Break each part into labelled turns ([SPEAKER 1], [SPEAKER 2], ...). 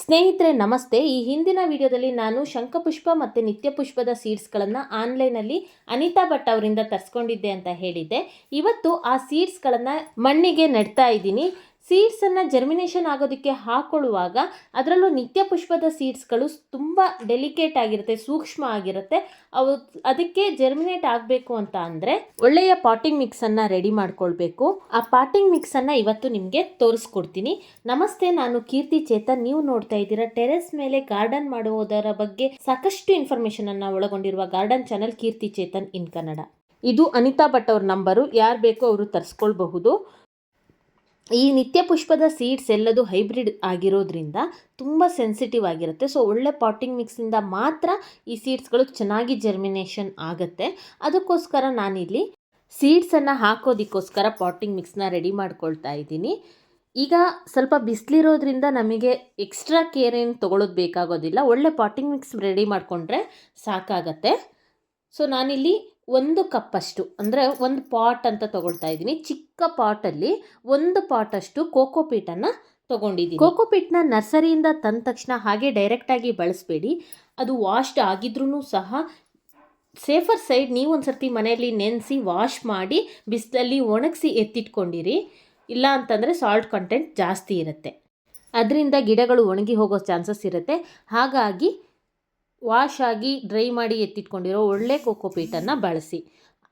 [SPEAKER 1] ಸ್ನೇಹಿತರೆ ನಮಸ್ತೆ. ಈ ಹಿಂದಿನ ವಿಡಿಯೋದಲ್ಲಿ ನಾನು ಶಂಖಪುಷ್ಪ ಮತ್ತು ನಿತ್ಯಪುಷ್ಪದ ಸೀಡ್ಸ್ಗಳನ್ನು ಆನ್ಲೈನಲ್ಲಿ ಅನಿತಾ ಭಟ್ ಅವರಿಂದ ತರಿಸ್ಕೊಂಡಿದ್ದೆ ಅಂತ ಹೇಳಿದ್ದೆ. ಇವತ್ತು ಆ ಸೀಡ್ಸ್ಗಳನ್ನು ಮಣ್ಣಿಗೆ ನೆಡ್ತಾ ಇದ್ದೀನಿ. ಸೀಡ್ಸನ್ನು ಜರ್ಮಿನೇಷನ್ ಆಗೋದಕ್ಕೆ ಹಾಕೊಳ್ಳುವಾಗ ಅದರಲ್ಲೂ ನಿತ್ಯಪುಷ್ಪದ ಸೀಡ್ಸ್ಗಳು ತುಂಬ ಡೆಲಿಕೇಟ್ ಆಗಿರುತ್ತೆ, ಸೂಕ್ಷ್ಮ ಆಗಿರುತ್ತೆ. ಅದಕ್ಕೆ ಜರ್ಮಿನೇಟ್ ಆಗಬೇಕು ಅಂತ ಅಂದರೆ ಒಳ್ಳೆಯ ಪಾಟಿಂಗ್ ಮಿಕ್ಸನ್ನು ರೆಡಿ ಮಾಡ್ಕೊಳ್ಬೇಕು. ಆ ಪಾಟಿಂಗ್ ಮಿಕ್ಸನ್ನು ಇವತ್ತು ನಿಮಗೆ ತೋರಿಸ್ಕೊಡ್ತೀನಿ. ನಮಸ್ತೆ, ನಾನು ಕೀರ್ತಿ ಚೇತನ್. ನೀವು ನೋಡ್ತಾ ಇದ್ದೀರಾ ಟೆರೆಸ್ ಮೇಲೆ ಗಾರ್ಡನ್ ಮಾಡುವುದರ ಬಗ್ಗೆ ಸಾಕಷ್ಟು ಇನ್ಫಾರ್ಮೇಷನ್ ಅನ್ನು ಒಳಗೊಂಡಿರುವ ಗಾರ್ಡನ್ ಚಾನಲ್ ಕೀರ್ತಿ ಚೇತನ್ ಇನ್ ಕನ್ನಡ. ಇದು ಅನಿತಾ ಭಟ್ ಅವ್ರ ನಂಬರು. ಯಾರು ಬೇಕೋ ಅವರು ತರಿಸ್ಕೊಳ್ಬಹುದು. ಈ ನಿತ್ಯಪುಷ್ಪದ ಸೀಡ್ಸ್ ಎಲ್ಲದು ಹೈಬ್ರಿಡ್ ಆಗಿರೋದ್ರಿಂದ ತುಂಬ ಸೆನ್ಸಿಟಿವ್ ಆಗಿರುತ್ತೆ. ಸೊ ಒಳ್ಳೆ ಪಾಟಿಂಗ್ ಮಿಕ್ಸಿಂದ ಮಾತ್ರ ಈ ಸೀಡ್ಸ್ಗಳು ಚೆನ್ನಾಗಿ ಜರ್ಮಿನೇಷನ್ ಆಗುತ್ತೆ. ಅದಕ್ಕೋಸ್ಕರ ನಾನಿಲ್ಲಿ ಸೀಡ್ಸನ್ನು ಹಾಕೋದಕ್ಕೋಸ್ಕರ ಪಾಟಿಂಗ್ ಮಿಕ್ಸ್ನ ರೆಡಿ ಮಾಡ್ಕೊಳ್ತಾ ಇದ್ದೀನಿ. ಈಗ ಸ್ವಲ್ಪ ಬಿಸಿಲಿರೋದ್ರಿಂದ ನಮಗೆ ಎಕ್ಸ್ಟ್ರಾ ಕೇರ್ ಏನು ತೊಗೊಳೋದು ಬೇಕಾಗೋದಿಲ್ಲ. ಒಳ್ಳೆ ಪಾಟಿಂಗ್ ಮಿಕ್ಸ್ ರೆಡಿ ಮಾಡಿಕೊಂಡ್ರೆ ಸಾಕಾಗತ್ತೆ. ಸೊ ನಾನಿಲ್ಲಿ 1 ಕಪ್ಪಷ್ಟು ಅಂದರೆ 1 ಪಾಟ್ ಅಂತ ತೊಗೊಳ್ತಾ ಇದ್ದೀನಿ. ಚಿಕ್ಕ ಪಾಟಲ್ಲಿ 1 ಪಾಟಷ್ಟು ಕೋಕೋಪೀಟನ್ನು ತೊಗೊಂಡಿದ್ದೀನಿ. ಕೋಕೋಪೀಟ್ನ ನರ್ಸರಿಯಿಂದ ತಂದ ತಕ್ಷಣ ಹಾಗೆ ಡೈರೆಕ್ಟಾಗಿ ಬಳಸಬೇಡಿ. ಅದು ವಾಶ್ಡ್ ಆಗಿದ್ರೂ ಸಹ ಸೇಫರ್ ಸೈಡ್ ನೀವು ಒಂದು ಸರ್ತಿ ಮನೆಯಲ್ಲಿ ನೆನೆಸಿ ವಾಶ್ ಮಾಡಿ ಬಿಸಿಲಲ್ಲಿ ಒಣಗಿಸಿ ಎತ್ತಿಟ್ಕೊಂಡಿರಿ. ಇಲ್ಲ ಅಂತಂದರೆ ಸಾಲ್ಟ್ ಕಂಟೆಂಟ್ ಜಾಸ್ತಿ ಇರುತ್ತೆ, ಅದರಿಂದ ಗಿಡಗಳು ಒಣಗಿ ಹೋಗೋ ಚಾನ್ಸಸ್ ಇರುತ್ತೆ. ಹಾಗಾಗಿ ವಾಶ್ ಆಗಿ ಡ್ರೈ ಮಾಡಿ ಎತ್ತಿಟ್ಕೊಂಡಿರೋ ಒಳ್ಳೆ ಕೋಕೋಪೀಟನ್ನು ಬಳಸಿ.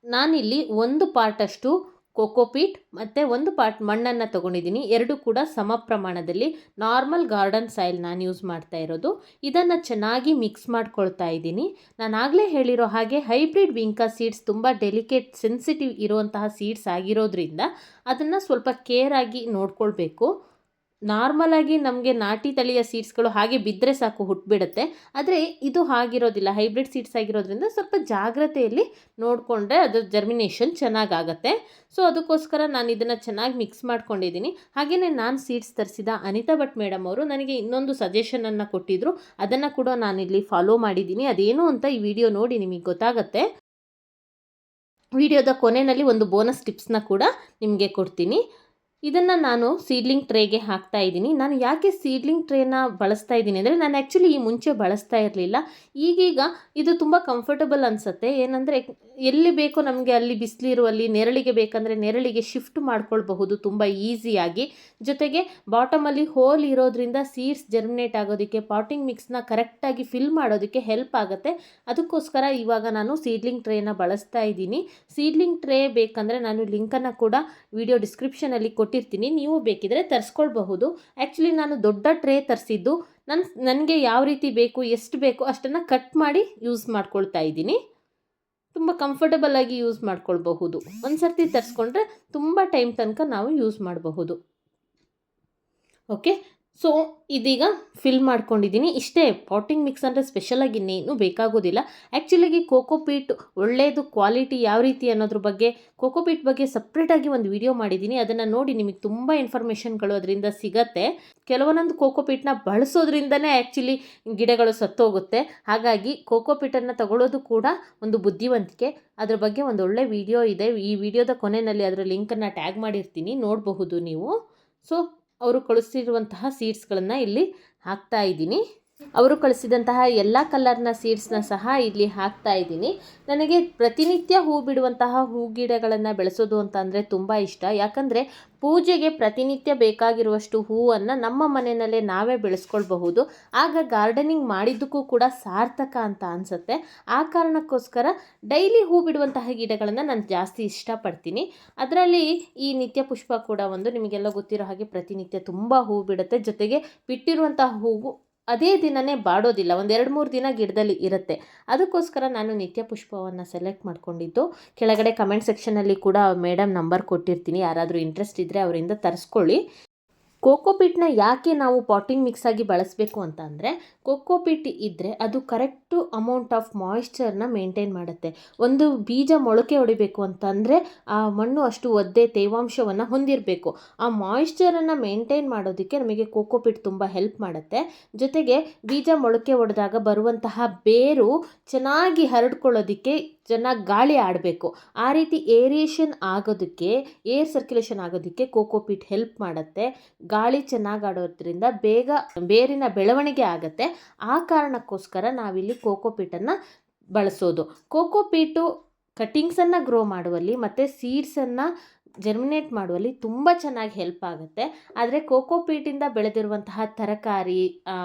[SPEAKER 1] ನಾನಿಲ್ಲಿ 1 ಪಾಟಷ್ಟು ಕೋಕೋಪೀಟ್ ಮತ್ತು 1 ಪಾಟ್ ಮಣ್ಣನ್ನು ತೊಗೊಂಡಿದ್ದೀನಿ. ಎರಡು ಕೂಡ ಸಮ ಪ್ರಮಾಣದಲ್ಲಿ ನಾರ್ಮಲ್ ಗಾರ್ಡನ್ ಸಾಯಿಲ್ ನಾನು ಯೂಸ್ ಮಾಡ್ತಾ ಇರೋದು. ಇದನ್ನು ಚೆನ್ನಾಗಿ ಮಿಕ್ಸ್ ಮಾಡ್ಕೊಳ್ತಾ ಇದ್ದೀನಿ. ನಾನು ಆಗಲೇ ಹೇಳಿರೋ ಹಾಗೆ ಹೈಬ್ರಿಡ್ ವಿಂಕಾ ಸೀಡ್ಸ್ ತುಂಬ ಡೆಲಿಕೇಟ್ ಸೆನ್ಸಿಟಿವ್ ಇರುವಂತಹ ಸೀಡ್ಸ್ ಆಗಿರೋದ್ರಿಂದ ಅದನ್ನು ಸ್ವಲ್ಪ ಕೇರಾಗಿ ನೋಡ್ಕೊಳ್ಬೇಕು. ನಾರ್ಮಲಾಗಿ ನಮಗೆ ನಾಟಿ ತಳಿಯ ಸೀಡ್ಸ್ಗಳು ಹಾಗೆ ಬಿದ್ದರೆ ಸಾಕು ಹುಟ್ಟುಬಿಡುತ್ತೆ. ಆದರೆ ಇದು ಹಾಗಿರೋದಿಲ್ಲ, ಹೈಬ್ರಿಡ್ ಸೀಡ್ಸ್ ಆಗಿರೋದ್ರಿಂದ ಸ್ವಲ್ಪ ಜಾಗ್ರತೆಯಲ್ಲಿ ನೋಡಿಕೊಂಡ್ರೆ ಅದರ ಜರ್ಮಿನೇಷನ್ ಚೆನ್ನಾಗಾಗತ್ತೆ. ಸೊ ಅದಕ್ಕೋಸ್ಕರ ನಾನು ಇದನ್ನು ಚೆನ್ನಾಗಿ ಮಿಕ್ಸ್ ಮಾಡ್ಕೊಂಡಿದ್ದೀನಿ. ಹಾಗೆಯೇ ನಾನು ಸೀಡ್ಸ್ ತರಿಸಿದ ಅನಿತಾ ಭಟ್ ಮೇಡಮ್ ಅವರು ನನಗೆ ಇನ್ನೊಂದು ಸಜೆಷನನ್ನು ಕೊಟ್ಟಿದ್ದರು. ಅದನ್ನು ಕೂಡ ನಾನಿಲ್ಲಿ ಫಾಲೋ ಮಾಡಿದ್ದೀನಿ. ಅದೇನು ಅಂತ ಈ ವಿಡಿಯೋ ನೋಡಿ ನಿಮಗೆ ಗೊತ್ತಾಗುತ್ತೆ. ವಿಡಿಯೋದ ಕೊನೆಯಲ್ಲಿ ಒಂದು ಬೋನಸ್ ಟಿಪ್ಸ್ನ ಕೂಡ ನಿಮಗೆ ಕೊಡ್ತೀನಿ. ಇದನ್ನು ನಾನು ಸೀಡ್ಲಿಂಗ್ ಟ್ರೇಗೆ ಹಾಕ್ತಾ ಇದ್ದೀನಿ. ನಾನು ಯಾಕೆ ಸೀಡ್ಲಿಂಗ್ ಟ್ರೇನ ಬಳಸ್ತಾ ಇದ್ದೀನಿ ಅಂದರೆ ನಾನು ಆ್ಯಕ್ಚುಲಿ ಈ ಮುಂಚೆ ಬಳಸ್ತಾ ಇರಲಿಲ್ಲ. ಈಗೀಗ ಇದು ತುಂಬ ಕಂಫರ್ಟಬಲ್ ಅನಿಸುತ್ತೆ. ಏನಂದರೆ ಎಲ್ಲಿ ಬೇಕೋ ನಮಗೆ ಅಲ್ಲಿ ಬಿಸಿಲಿರುವಲ್ಲಿ ನೆರಳಿಗೆ ಬೇಕಂದರೆ ನೆರಳಿಗೆ ಶಿಫ್ಟ್ ಮಾಡ್ಕೊಳ್ಬಹುದು ತುಂಬ ಈಸಿಯಾಗಿ. ಜೊತೆಗೆ ಬಾಟಮಲ್ಲಿ ಹೋಲ್ ಇರೋದ್ರಿಂದ ಸೀಡ್ಸ್ ಜರ್ಮಿನೇಟ್ ಆಗೋದಕ್ಕೆ ಪಾಟಿಂಗ್ ಮಿಕ್ಸ್ನ ಕರೆಕ್ಟಾಗಿ ಫಿಲ್ ಮಾಡೋದಕ್ಕೆ ಹೆಲ್ಪ್ ಆಗುತ್ತೆ. ಅದಕ್ಕೋಸ್ಕರ ಇವಾಗ ನಾನು ಸೀಡ್ಲಿಂಗ್ ಟ್ರೇನ ಬಳಸ್ತಾ ಇದ್ದೀನಿ. ಸೀಡ್ಲಿಂಗ್ ಟ್ರೇ ಬೇಕಂದರೆ ನಾನು ಲಿಂಕನ್ನು ಕೂಡ ವಿಡಿಯೋ ಡಿಸ್ಕ್ರಿಪ್ಷನಲ್ಲಿ ಕೊಟ್ಟಿರ್ತೀನಿ, ನೀವು ಬೇಕಿದ್ರೆ ತರಿಸ್ಕೊಳ್ಬಹುದು. ಆ್ಯಕ್ಚುಲಿ ನಾನು ದೊಡ್ಡ ಟ್ರೇ ತರಿಸಿದ್ದು ನನಗೆ ಯಾವ ರೀತಿ ಬೇಕು, ಎಷ್ಟು ಬೇಕು ಅಷ್ಟನ್ನು ಕಟ್ ಮಾಡಿ ಯೂಸ್ ಮಾಡ್ಕೊಳ್ತಾ ಇದ್ದೀನಿ. ತುಂಬ ಕಂಫರ್ಟಬಲ್ ಆಗಿ ಯೂಸ್ ಮಾಡ್ಕೊಳ್ಬಹುದು. ಒಂದು ಸರ್ತಿ ತರಿಸ್ಕೊಂಡ್ರೆ ತುಂಬ ಟೈಮ್ ತನಕ ನಾವು ಯೂಸ್ ಮಾಡಬಹುದು. ಓಕೆ, ಸೊ ಇದೀಗ ಫಿಲ್ ಮಾಡ್ಕೊಂಡಿದ್ದೀನಿ. ಇಷ್ಟೇ, ಪಾಟಿಂಗ್ ಮಿಕ್ಸ್ ಅಂದರೆ ಸ್ಪೆಷಲಾಗಿ ಇನ್ನೇನು ಬೇಕಾಗೋದಿಲ್ಲ. ಆ್ಯಕ್ಚುಲಾಗಿ ಕೋಕೋಪೀಟ್ ಒಳ್ಳೆಯದು ಕ್ವಾಲಿಟಿ ಯಾವ ರೀತಿ ಅನ್ನೋದ್ರ ಬಗ್ಗೆ ಕೋಕೋಪೀಟ್ ಬಗ್ಗೆ ಸಪ್ರೇಟಾಗಿ ಒಂದು ವಿಡಿಯೋ ಮಾಡಿದ್ದೀನಿ. ಅದನ್ನು ನೋಡಿ ನಿಮಗೆ ತುಂಬ ಇನ್ಫಾರ್ಮೇಷನ್ಗಳು ಅದರಿಂದ ಸಿಗತ್ತೆ. ಕೆಲವೊಂದೊಂದು ಕೋಕೋಪೀಟ್ನ ಬಳಸೋದ್ರಿಂದನೇ ಆ್ಯಕ್ಚುಲಿ ಗಿಡಗಳು ಸತ್ತೋಗುತ್ತೆ. ಹಾಗಾಗಿ ಕೋಕೋಪೀಟನ್ನು ತಗೊಳ್ಳೋದು ಕೂಡ ಒಂದು ಬುದ್ಧಿವಂತಿಕೆ. ಅದ್ರ ಬಗ್ಗೆ ಒಂದು ಒಳ್ಳೆ ವಿಡಿಯೋ ಇದೆ. ಈ ವಿಡಿಯೋದ ಕೊನೆಯಲ್ಲಿ ಅದರ ಲಿಂಕನ್ನು ಟ್ಯಾಗ್ ಮಾಡಿರ್ತೀನಿ, ನೋಡಬಹುದು ನೀವು. ಸೊ ಅವರು ಕಳಿಸಿರುವಂತಹ ಸೀಡ್ಸ್ಗಳನ್ನು ಇಲ್ಲಿ ಹಾಕ್ತಾ ಇದ್ದೀನಿ. ಅವರು ಕಳಿಸಿದಂತಹ ಎಲ್ಲ ಕಲರ್ನ ಸೀಡ್ಸ್ನ ಸಹ ಇಲ್ಲಿ ಹಾಕ್ತಾ ಇದ್ದೀನಿ. ನನಗೆ ಪ್ರತಿನಿತ್ಯ ಹೂ ಬಿಡುವಂತಹ ಹೂ ಗಿಡಗಳನ್ನು ಬೆಳೆಸೋದು ಅಂತ ಅಂದರೆ ತುಂಬ ಇಷ್ಟ. ಯಾಕಂದರೆ ಪೂಜೆಗೆ ಪ್ರತಿನಿತ್ಯ ಬೇಕಾಗಿರುವಷ್ಟು ಹೂವನ್ನು ನಮ್ಮ ಮನೆಯಲ್ಲೇ ನಾವೇ ಬೆಳೆಸ್ಕೊಳ್ಬಹುದು. ಆಗ ಗಾರ್ಡನಿಂಗ್ ಮಾಡಿದ್ದಕ್ಕೂ ಕೂಡ ಸಾರ್ಥಕ ಅಂತ ಅನಿಸುತ್ತೆ. ಆ ಕಾರಣಕ್ಕೋಸ್ಕರ ಡೈಲಿ ಹೂ ಬಿಡುವಂತಹ ಗಿಡಗಳನ್ನು ನಾನು ಜಾಸ್ತಿ ಇಷ್ಟಪಡ್ತೀನಿ. ಅದರಲ್ಲಿ ಈ ನಿತ್ಯ ಪುಷ್ಪ ಕೂಡ ಒಂದು. ನಿಮಗೆಲ್ಲ ಗೊತ್ತಿರೋ ಹಾಗೆ ಪ್ರತಿನಿತ್ಯ ತುಂಬ ಹೂ ಬಿಡುತ್ತೆ. ಜೊತೆಗೆ ಬಿಟ್ಟಿರುವಂತಹ ಹೂವು ಅದೇ ದಿನವೇ ಬಾಡೋದಿಲ್ಲ, ಒಂದು 2-3 ದಿನ ಗಿಡದಲ್ಲಿ ಇರುತ್ತೆ. ಅದಕ್ಕೋಸ್ಕರ ನಾನು ನಿತ್ಯ ಪುಷ್ಪವನ್ನು ಸೆಲೆಕ್ಟ್ ಮಾಡ್ಕೊಂಡಿದ್ದು. ಕೆಳಗಡೆ ಕಮೆಂಟ್ ಸೆಕ್ಷನಲ್ಲಿ ಕೂಡ ಮೇಡಮ್ ನಂಬರ್ ಕೊಟ್ಟಿರ್ತೀನಿ, ಯಾರಾದರೂ ಇಂಟ್ರೆಸ್ಟ್ ಇದ್ದರೆ ಅವರಿಂದ ತರಿಸ್ಕೊಳ್ಳಿ. ಕೋಕೋಪೀಟ್ನ ಯಾಕೆ ನಾವು ಪಾಟಿಂಗ್ ಮಿಕ್ಸ್ ಆಗಿ ಬಳಸಬೇಕು ಅಂತ ಅಂದರೆ ಕೋಕೋಪೀಟ್ ಇದ್ದರೆ ಅದು ಕರೆಕ್ಟು ಅಮೌಂಟ್ ಆಫ್ ಮಾಯಿಶ್ಚರ್ನ ಮೇಂಟೈನ್ ಮಾಡುತ್ತೆ. ಒಂದು ಬೀಜ ಮೊಳಕೆ ಹೊಡಿಬೇಕು ಅಂತಂದರೆ ಆ ಮಣ್ಣು ಅಷ್ಟು ಒದ್ದೆ ತೇವಾಂಶವನ್ನು ಹೊಂದಿರಬೇಕು. ಆ ಮಾಯಿಶ್ಚರನ್ನು ಮೇಂಟೈನ್ ಮಾಡೋದಕ್ಕೆ ನಮಗೆ ಕೋಕೋಪೀಟ್ ತುಂಬ ಹೆಲ್ಪ್ ಮಾಡುತ್ತೆ. ಜೊತೆಗೆ ಬೀಜ ಮೊಳಕೆ ಹೊಡೆದಾಗ ಬರುವಂತಹ ಬೇರು ಚೆನ್ನಾಗಿ ಹರಡ್ಕೊಳ್ಳೋದಕ್ಕೆ ಚೆನ್ನಾಗಿ ಗಾಳಿ ಆಡಬೇಕು. ಆ ರೀತಿ ಏರಿಯೇಷನ್ ಆಗೋದಕ್ಕೆ, ಏರ್ ಸರ್ಕ್ಯುಲೇಷನ್ ಆಗೋದಕ್ಕೆ ಕೋಕೋಪೀಟ್ ಹೆಲ್ಪ್ ಮಾಡುತ್ತೆ. ಗಾಳಿ ಚೆನ್ನಾಗಿ ಆಡೋದ್ರಿಂದ ಬೇಗ ಬೇರಿನ ಬೆಳವಣಿಗೆ ಆಗುತ್ತೆ. ಆ ಕಾರಣಕ್ಕೋಸ್ಕರ ನಾವಿಲ್ಲಿ ಕೋಕೋಪೀಟನ್ನು ಬಳಸೋದು. ಕೋಕೋಪೀಟು ಕಟಿಂಗ್ಸನ್ನು ಗ್ರೋ ಮಾಡುವಲ್ಲಿ ಮತ್ತು ಸೀಡ್ಸನ್ನು ಜರ್ಮಿನೇಟ್ ಮಾಡುವಲ್ಲಿ ತುಂಬ ಚೆನ್ನಾಗಿ ಹೆಲ್ಪ್ ಆಗುತ್ತೆ. ಆದರೆ ಕೋಕೋಪೀಟಿಂದ ಬೆಳೆದಿರುವಂತಹ ತರಕಾರಿ,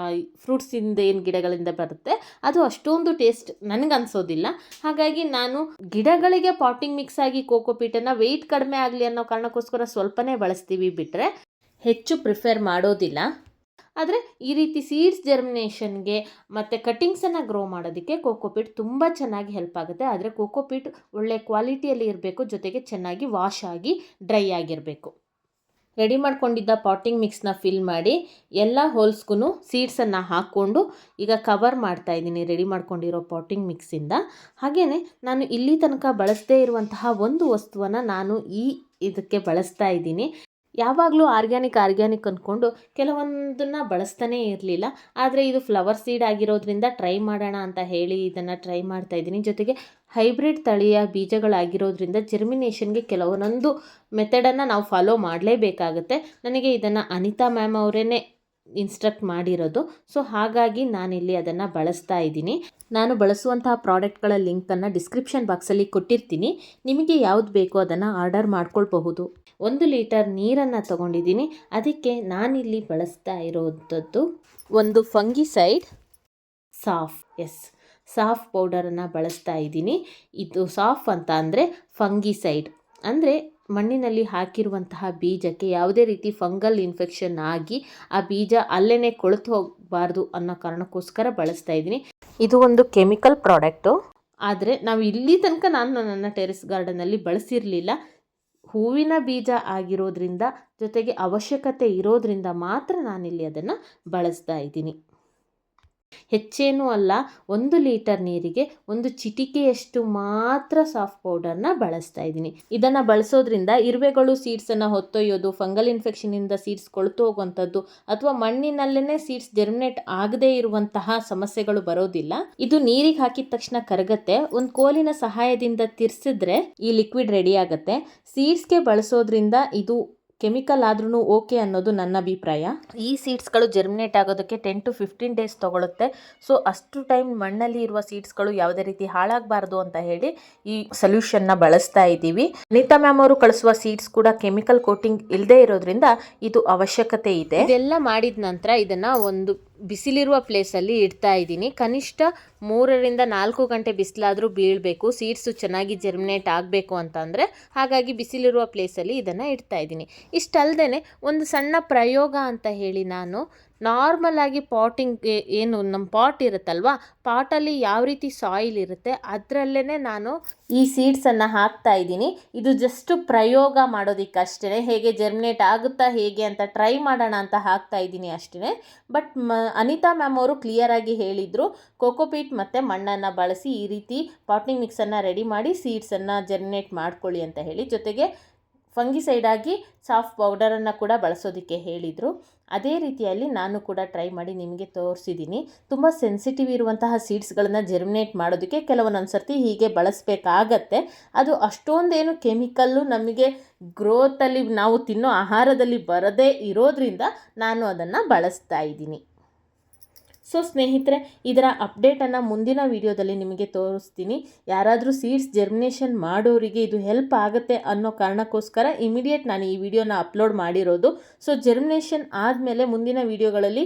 [SPEAKER 1] ಫ್ರೂಟ್ಸಿಂದ ಏನು ಗಿಡಗಳಿಂದ ಬರುತ್ತೆ ಅದು ಅಷ್ಟೊಂದು ಟೇಸ್ಟ್ ನನಗನ್ಸೋದಿಲ್ಲ. ಹಾಗಾಗಿ ನಾನು ಗಿಡಗಳಿಗೆ ಪಾಟಿಂಗ್ ಮಿಕ್ಸ್ ಆಗಿ ಕೋಕೋಪೀಟನ್ನು ವೆಯ್ಟ್ ಕಡಿಮೆ ಆಗಲಿ ಅನ್ನೋ ಕಾರಣಕ್ಕೋಸ್ಕರ ಸ್ವಲ್ಪನೇ ಬಳಸ್ತೀವಿ, ಬಿಟ್ಟರೆ ಹೆಚ್ಚು ಪ್ರಿಫರ್ ಮಾಡೋದಿಲ್ಲ. ಆದರೆ ಈ ರೀತಿ ಸೀಡ್ಸ್ ಜರ್ಮಿನೇಷನ್ಗೆ ಮತ್ತು ಕಟ್ಟಿಂಗ್ಸನ್ನು ಗ್ರೋ ಮಾಡೋದಕ್ಕೆ ಕೋಕೋಪೀಟ್ ತುಂಬ ಚೆನ್ನಾಗಿ ಹೆಲ್ಪ್ ಆಗುತ್ತೆ. ಆದರೆ ಕೋಕೋಪೀಟ್ ಒಳ್ಳೆ ಕ್ವಾಲಿಟಿಯಲ್ಲಿ ಇರಬೇಕು, ಜೊತೆಗೆ ಚೆನ್ನಾಗಿ ವಾಶ್ ಆಗಿ ಡ್ರೈ ಆಗಿರಬೇಕು. ರೆಡಿ ಮಾಡ್ಕೊಂಡಿದ್ದ ಪಾಟಿಂಗ್ ಮಿಕ್ಸ್ನ ಫಿಲ್ ಮಾಡಿ ಎಲ್ಲ ಹೋಲ್ಸ್ಗೂ ಸೀಡ್ಸನ್ನು ಹಾಕ್ಕೊಂಡು ಈಗ ಕವರ್ ಮಾಡ್ತಾಯಿದ್ದೀನಿ ರೆಡಿ ಮಾಡ್ಕೊಂಡಿರೋ ಪಾಟಿಂಗ್ ಮಿಕ್ಸಿಂದ. ಹಾಗೆಯೇ ನಾನು ಇಲ್ಲಿ ತನಕ ಬಳಸದೇ ಇರುವಂತಹ ಒಂದು ವಸ್ತುವನ್ನು ನಾನು ಇದಕ್ಕೆ ಬಳಸ್ತಾ ಇದ್ದೀನಿ. ಯಾವಾಗಲೂ ಆರ್ಗ್ಯಾನಿಕ್ ಅಂದ್ಕೊಂಡು ಕೆಲವೊಂದನ್ನು ಬಳಸ್ತಾನೇ ಇರಲಿಲ್ಲ. ಆದರೆ ಇದು ಫ್ಲವರ್ ಸೀಡ್ ಆಗಿರೋದ್ರಿಂದ ಟ್ರೈ ಮಾಡೋಣ ಅಂತ ಹೇಳಿ ಇದನ್ನು ಟ್ರೈ ಮಾಡ್ತಾಯಿದ್ದೀನಿ. ಜೊತೆಗೆ ಹೈಬ್ರಿಡ್ ತಳಿಯ ಬೀಜಗಳಾಗಿರೋದ್ರಿಂದ ಜರ್ಮಿನೇಷನ್ಗೆ ಕೆಲವೊಂದೊಂದು ಮೆಥಡನ್ನು ನಾವು ಫಾಲೋ ಮಾಡಲೇಬೇಕಾಗುತ್ತೆ. ನನಗೆ ಇದನ್ನು ಅನಿತಾ ಮ್ಯಾಮ್ ಅವರೇ ಇನ್ಸ್ಟ್ರಕ್ಟ್ ಮಾಡಿರೋದು. ಸೊ ಹಾಗಾಗಿ ನಾನಿಲ್ಲಿ ಅದನ್ನು ಬಳಸ್ತಾ ಇದ್ದೀನಿ. ನಾನು ಬಳಸುವಂತಹ ಪ್ರಾಡಕ್ಟ್ಗಳ ಲಿಂಕನ್ನು ಡಿಸ್ಕ್ರಿಪ್ಷನ್ ಬಾಕ್ಸಲ್ಲಿ ಕೊಟ್ಟಿರ್ತೀನಿ. ನಿಮಗೆ ಯಾವುದು ಬೇಕೋ ಅದನ್ನು ಆರ್ಡರ್ ಮಾಡ್ಕೊಳ್ಬಹುದು. 1 ಲೀಟರ್ ನೀರನ್ನು ತಗೊಂಡಿದ್ದೀನಿ. ಅದಕ್ಕೆ ನಾನಿಲ್ಲಿ ಬಳಸ್ತಾ ಇರೋವಂಥದ್ದು ಒಂದು ಫಂಗಿಸೈಡ್ ಸಾಫ್ ಪೌಡರನ್ನು ಬಳಸ್ತಾ ಇದ್ದೀನಿ. ಇದು ಸಾಫ್ ಅಂತ ಅಂದರೆ ಫಂಗಿಸೈಡ್ ಅಂದರೆ ಮಣ್ಣಿನಲ್ಲಿ ಹಾಕಿರುವಂತಹ ಬೀಜಕ್ಕೆ ಯಾವುದೇ ರೀತಿ ಫಂಗಲ್ ಇನ್ಫೆಕ್ಷನ್ ಆಗಿ ಆ ಬೀಜ ಅಲ್ಲೇ ಕೊಳೆತು ಹೋಗಬಾರ್ದು ಅನ್ನೋ ಕಾರಣಕ್ಕೋಸ್ಕರ ಬಳಸ್ತಾ ಇದ್ದೀನಿ. ಇದು ಒಂದು ಕೆಮಿಕಲ್ ಪ್ರಾಡಕ್ಟು. ಆದರೆ ನಾವು ಇಲ್ಲಿ ತನಕ ನಾನು ನನ್ನ ಟೆರೆಸ್ ಗಾರ್ಡನಲ್ಲಿ ಬಳಸಿರಲಿಲ್ಲ. ಹೂವಿನ ಬೀಜ ಆಗಿರೋದ್ರಿಂದ, ಜೊತೆಗೆ ಅವಶ್ಯಕತೆ ಇರೋದ್ರಿಂದ ಮಾತ್ರ ನಾನಿಲ್ಲಿ ಅದನ್ನು ಬಳಸ್ತಾ ಇದ್ದೀನಿ. ಹೆಚ್ಚೇನೂ ಅಲ್ಲ, 1 ಲೀಟರ್ ನೀರಿಗೆ 1 ಚಿಟಿಕೆಯಷ್ಟು ಮಾತ್ರ ಸಾಫ್ಟ್ ಪೌಡರ್ನ ಬಳಸ್ತಾ ಇದ್ದೀನಿ. ಇದನ್ನು ಬಳಸೋದ್ರಿಂದ ಇರುವೆಗಳು ಸೀಡ್ಸನ್ನು ಹೊತ್ತೊಯ್ಯೋದು, ಫಂಗಲ್ ಇನ್ಫೆಕ್ಷನಿಂದ ಸೀಡ್ಸ್ ಕೊಳ್ತು ಹೋಗುವಂಥದ್ದು ಅಥವಾ ಮಣ್ಣಿನಲ್ಲೇ ಸೀಡ್ಸ್ ಜರ್ಮಿನೇಟ್ ಆಗದೇ ಇರುವಂತಹ ಸಮಸ್ಯೆಗಳು ಬರೋದಿಲ್ಲ. ಇದು ನೀರಿಗೆ ಹಾಕಿದ ತಕ್ಷಣ ಕರಗತ್ತೆ. ಒಂದು ಕೋಲಿನ ಸಹಾಯದಿಂದ ತಿರ್ಸಿದ್ರೆ ಈ ಲಿಕ್ವಿಡ್ ರೆಡಿ ಆಗುತ್ತೆ. ಸೀಡ್ಸ್ಗೆ ಬಳಸೋದ್ರಿಂದ ಇದು ಕೆಮಿಕಲ್ ಆದ್ರೂ ಓಕೆ ಅನ್ನೋದು ನನ್ನ ಅಭಿಪ್ರಾಯ. ಈ ಸೀಡ್ಸ್ಗಳು ಜರ್ಮಿನೇಟ್ ಆಗೋದಕ್ಕೆ 10 to 15 ಡೇಸ್ ತೊಗೊಳುತ್ತೆ. ಸೊ ಅಷ್ಟು ಟೈಮ್ ಮಣ್ಣಲ್ಲಿ ಇರುವ ಸೀಡ್ಸ್ಗಳು ಯಾವುದೇ ರೀತಿ ಹಾಳಾಗಬಾರ್ದು ಅಂತ ಹೇಳಿ ಈ ಸೊಲ್ಯೂಷನ್ನ ಬಳಸ್ತಾ ಇದ್ದೀವಿ. ಅನಿತಾ ಮ್ಯಾಮ್ ಅವರು ಕಳಿಸುವ ಸೀಡ್ಸ್ ಕೂಡ ಕೆಮಿಕಲ್ ಕೋಟಿಂಗ್ ಇಲ್ಲದೆ ಇರೋದ್ರಿಂದ ಇದು ಅವಶ್ಯಕತೆ ಇದೆ. ಇದೆಲ್ಲ ಮಾಡಿದ ನಂತರ ಇದನ್ನು ಒಂದು ಬಿಸಿಲಿರುವ ಪ್ಲೇಸಲ್ಲಿ ಇಡ್ತಾ ಇದ್ದೀನಿ. ಕನಿಷ್ಠ 3 ರಿಂದ 4 ಗಂಟೆ ಬಿಸಿಲಾದರೂ ಬೀಳಬೇಕು ಸೀಡ್ಸು ಚೆನ್ನಾಗಿ ಜರ್ಮಿನೇಟ್ ಆಗಬೇಕು ಅಂತಂದರೆ. ಹಾಗಾಗಿ ಬಿಸಿಲಿರುವ ಪ್ಲೇಸಲ್ಲಿ ಇದನ್ನು ಇಡ್ತಾ ಇದ್ದೀನಿ. ಇಷ್ಟಲ್ಲದೆ ಒಂದು ಸಣ್ಣ ಪ್ರಯೋಗ ಅಂತ ಹೇಳಿ ನಾನು ನಾರ್ಮಲ್ ಆಗಿ ಪಾಟಿಂಗ್ಗೆ ಏನು ನಮ್ಮ ಪಾಟ್ ಇರುತ್ತಲ್ವ, ಪಾಟಲ್ಲಿ ಯಾವ ರೀತಿ ಸಾಯಿಲ್ ಇರುತ್ತೆ ಅದರಲ್ಲೇ ನಾನು ಈ ಸೀಡ್ಸನ್ನು ಹಾಕ್ತಾ ಇದ್ದೀನಿ. ಇದು ಜಸ್ಟ್ ಪ್ರಯೋಗ ಮಾಡೋದಕ್ಕಷ್ಟೇ, ಹೇಗೆ ಜರ್ಮಿನೇಟ್ ಆಗುತ್ತಾ ಹೇಗೆ ಅಂತ ಟ್ರೈ ಮಾಡೋಣ ಅಂತ ಹಾಕ್ತಾ ಇದ್ದೀನಿ ಅಷ್ಟೇ. ಬಟ್ ಅನಿತಾ ಮ್ಯಾಮ್ ಅವರು ಕ್ಲಿಯರಾಗಿ ಹೇಳಿದರು, ಕೋಕೋಪೀಟ್ ಮತ್ತು ಮಣ್ಣನ್ನು ಬಳಸಿ ಈ ರೀತಿ ಪಾಟಿಂಗ್ ಮಿಕ್ಸನ್ನು ರೆಡಿ ಮಾಡಿ ಸೀಡ್ಸನ್ನು ಜರ್ಮಿನೇಟ್ ಮಾಡ್ಕೊಳ್ಳಿ ಅಂತ ಹೇಳಿ, ಜೊತೆಗೆ ಫಂಗಿಸೈಡಾಗಿ ಸಾಫ್ಟ್ ಪೌಡರನ್ನು ಕೂಡ ಬಳಸೋದಕ್ಕೆ ಹೇಳಿದರು. ಅದೇ ರೀತಿಯಲ್ಲಿ ನಾನು ಕೂಡ ಟ್ರೈ ಮಾಡಿ ನಿಮಗೆ ತೋರಿಸಿದ್ದೀನಿ. ತುಂಬ ಸೆನ್ಸಿಟಿವ್ ಇರುವಂತಹ ಸೀಡ್ಸ್ಗಳನ್ನು ಜರ್ಮಿನೇಟ್ ಮಾಡೋದಕ್ಕೆ ಕೆಲವೊಂದೊಂದು ಸರ್ತಿ ಹೀಗೆ ಬಳಸಬೇಕಾಗತ್ತೆ. ಅದು ಅಷ್ಟೊಂದೇನು ಕೆಮಿಕಲ್ಲು ನಮಗೆ ಗ್ರೋತಲ್ಲಿ ನಾವು ತಿನ್ನೋ ಆಹಾರದಲ್ಲಿ ಬರದೇ ಇರೋದ್ರಿಂದ ನಾನು ಅದನ್ನು ಬಳಸ್ತಾ ಇದ್ದೀನಿ. ಸೊ ಸ್ನೇಹಿತರೆ, ಇದರ ಅಪ್ಡೇಟನ್ನು ಮುಂದಿನ ವಿಡಿಯೋದಲ್ಲಿ ನಿಮಗೆ ತೋರಿಸ್ತೀನಿ. ಯಾರಾದರೂ ಸೀಡ್ಸ್ ಜರ್ಮಿನೇಷನ್ ಮಾಡೋರಿಗೆ ಇದು ಹೆಲ್ಪ್ ಆಗುತ್ತೆ ಅನ್ನೋ ಕಾರಣಕ್ಕೋಸ್ಕರ ಇಮಿಡಿಯೇಟ್ ನಾನು ಈ ವಿಡಿಯೋನ ಅಪ್ಲೋಡ್ ಮಾಡಿರೋದು. ಸೊ ಜರ್ಮಿನೇಷನ್ ಆದಮೇಲೆ ಮುಂದಿನ ವಿಡಿಯೋಗಳಲ್ಲಿ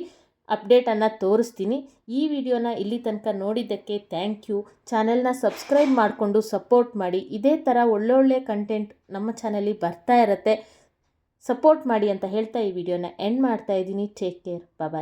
[SPEAKER 1] ಅಪ್ಡೇಟನ್ನು ತೋರಿಸ್ತೀನಿ. ಈ ವಿಡಿಯೋನ ಇಲ್ಲಿ ತನಕ ನೋಡಿದ್ದಕ್ಕೆ ಥ್ಯಾಂಕ್ ಯು. ಚಾನೆಲ್ನ ಸಬ್ಸ್ಕ್ರೈಬ್ ಮಾಡಿಕೊಂಡು ಸಪೋರ್ಟ್ ಮಾಡಿ. ಇದೇ ಥರ ಒಳ್ಳೊಳ್ಳೆ ಕಂಟೆಂಟ್ ನಮ್ಮ ಚಾನಲ್ಲಿ ಬರ್ತಾ ಇರುತ್ತೆ. ಸಪೋರ್ಟ್ ಮಾಡಿ ಅಂತ ಹೇಳ್ತಾ ಈ ವಿಡಿಯೋನ ಎಂಡ್ ಮಾಡ್ತಾ ಇದ್ದೀನಿ. ಟೇಕ್ ಕೇರ್, ಬಾಯ್.